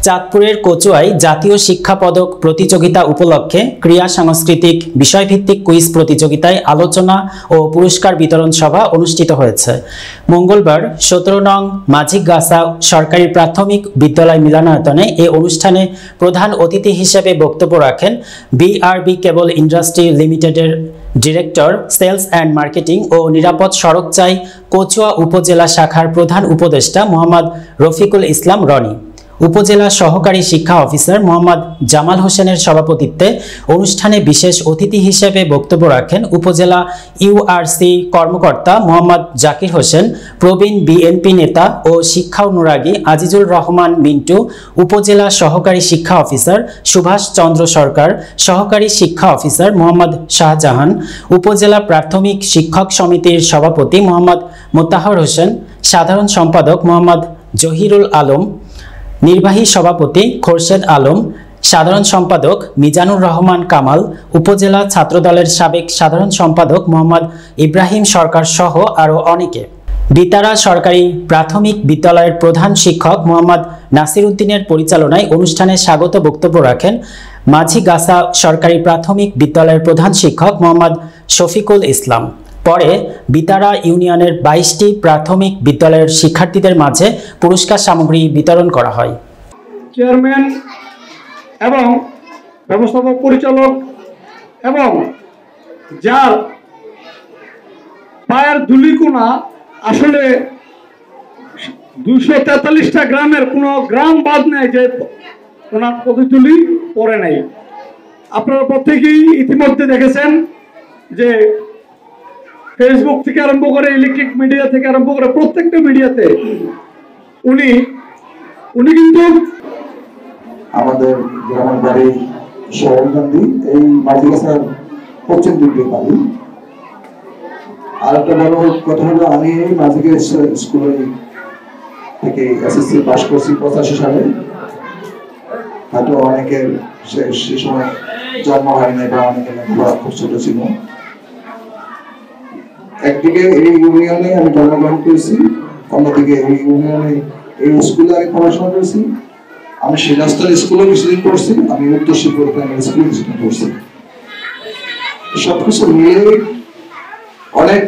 চাঁদপুরের কচুয়ায় জাতীয় শিক্ষা পদক প্রতিযোগিতা উপলক্ষে ক্রীড়া সাংস্কৃতিক বিষয়ভিত্তিক কুইজ প্রতিযোগিতায় আলোচনা ও পুরস্কার বিতরণ সভা অনুষ্ঠিত হয়েছে। মঙ্গলবার 17 নং মাঝিগাছা সরকারি প্রাথমিক বিদ্যালয় মিলনায়তনে এ অনুষ্ঠানে প্রধান অতিথি হিসেবে বক্তব্য রাখেন বিআরবি কেবল ইন্ডাস্ট্রি লিমিটেডের ডিরেক্টর সেলস অ্যান্ড মার্কেটিং ও নিরাপদ সড়কচাই কচুয়া উপজেলা শাখার প্রধান উপদেষ্টা মোহাম্মদ রফিকুল ইসলাম রনি। উপজেলা সহকারী শিক্ষা অফিসার মোহাম্মদ জামাল হোসেনের সভাপতিত্বে অনুষ্ঠানে বিশেষ অতিথি হিসেবে বক্তব্য রাখেন উপজেলা ইউআরসি কর্মকর্তা মোহাম্মদ জাকির হোসেন, প্রবীণ বিএনপি নেতা ও শিক্ষা অনুরাগী আজিজুল রহমান মিন্টু, উপজেলা সহকারী শিক্ষা অফিসার সুভাষ চন্দ্র সরকার, সহকারী শিক্ষা অফিসার মোহাম্মদ শাহজাহান, উপজেলা প্রাথমিক শিক্ষক সমিতির সভাপতি মোহাম্মদ মোতাহার হোসেন, সাধারণ সম্পাদক মোহাম্মদ জহিরুল আলম, নির্বাহী সভাপতি খোরশেদ আলম, সাধারণ সম্পাদক মিজানুর রহমান কামাল, উপজেলা ছাত্রদলের সাবেক সাধারণ সম্পাদক মোহাম্মদ ইব্রাহিম সরকার সহ আরও অনেকে। বিতারা সরকারি প্রাথমিক বিদ্যালয়ের প্রধান শিক্ষক মোহাম্মদ নাসির উদ্দিনের পরিচালনায় অনুষ্ঠানে স্বাগত বক্তব্য রাখেন মাঝিগাছা সরকারি প্রাথমিক বিদ্যালয়ের প্রধান শিক্ষক মোহাম্মদ শফিকুল ইসলাম। পরে বিতারা ইউনিয়নের 22টি প্রাথমিক বিদ্যালয়ের শিক্ষার্থীদের মাঝে পুরস্কার সামগ্রী বিতরণ করা হয়। চেয়ারম্যান এবং ব্যবস্থাপক পরিচালক এবং যার পায়ের ধুলিকোনা আসলে 243টা গ্রামের কোনো গ্রাম বাদ নেই যে ওনার প্রতিতুলি পড়ে নাই। আপনারা প্রত্যেকেই ইতিমধ্যে দেখেছেন যে ফেসবুক থেকে আরম্ভ করে ইলেকট্রিক মিডিয়া থেকে আরম্ভ করে প্রত্যেকটা মিডিয়াতে উনি কিন্তু আমাদের গ্রামের বাড়ি শহরকান্দি, এই মাঝিগাছার পশ্চিম দিকে বাড়ি। আর একটা বড় কথা হলো, আমি এই মাঝিগাছা স্কুলে থেকে এসএসসি পাস করছি 85 সালে। হয়তো অনেকের সে সময় জন্ম হয়নি বা অনেকের লেখাপড়া খুব ছোট ছিল। একদিকে এই ইউনিয়নে আমি জন্মগ্রহণ করেছি, অন্যদিকে এই ইউনিয়নে এই স্কুলে আমি পড়াশোনা করেছি। আমি শিলাস্তর স্কুলে কিছুদিন পড়ছি, আমি উত্তর শিবপুর প্রাইমারি স্কুলে কিছুদিন পড়ছি। সবকিছু মিলে অনেক